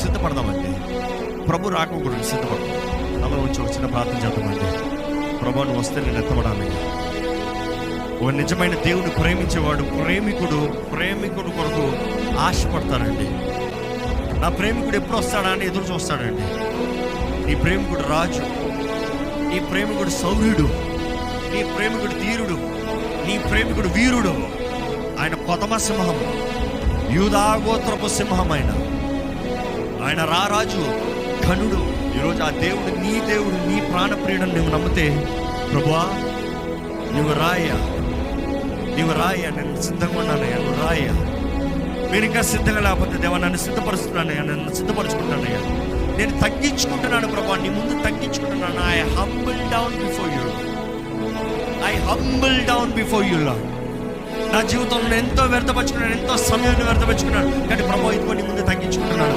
సిద్ధపడదామండి. ప్రభు రాకూడదు, సిద్ధపడదాం. అలా వచ్చి ఒక చిన్న ప్రార్థన చేద్దామండి. ప్రభు నువ్వు వస్తే నేను ఎత్తబడాలి. ఒక నిజమైన దేవుని ప్రేమించేవాడు ప్రేమికుడు కొరకు ఆశపడతారండి. నా ప్రేమికుడు ఎప్పుడు వస్తాడా అని ఎదురు చూస్తాడండి. నీ ప్రేమికుడు రాజు, నీ ప్రేమికుడు సౌర్యుడు, నీ ప్రేమికుడు ధీరుడు, నీ ప్రేమికుడు వీరుడు. ఆయన కొదమ సింహం, యూదాగోత్రపు సింహం. ఆయన రారాజు, ఘనుడు. ఈరోజు ఆ దేవుడు, నీ ప్రాణప్రియుడని నువ్వు నమ్మితే, ప్రభువా నువ్వు రాయ్యా, నేను సిద్ధంగా ఉన్నానయ్యా, నువ్వు రాయ్యా. మీరు ఇంకా సిద్ధంగా లేకపోతే, దేవా నన్ను సిద్ధపరుస్తున్నానయ్యా, నన్ను సిద్ధపరుచుకుంటానయ్యా, నేను తగ్గించుకుంటున్నాను ప్రభా, నీ ముందు తగ్గించుకుంటున్నాను. I humble down before you lord. నా జీవితంలో ఎంతో వ్యర్థపరుచుకున్నాను, ఎంతో సమయాన్ని వ్యర్థపరుచుకున్నాను, కానీ ప్రభా ఇదిగో నీ ముందు తగ్గించుకుంటున్నాను.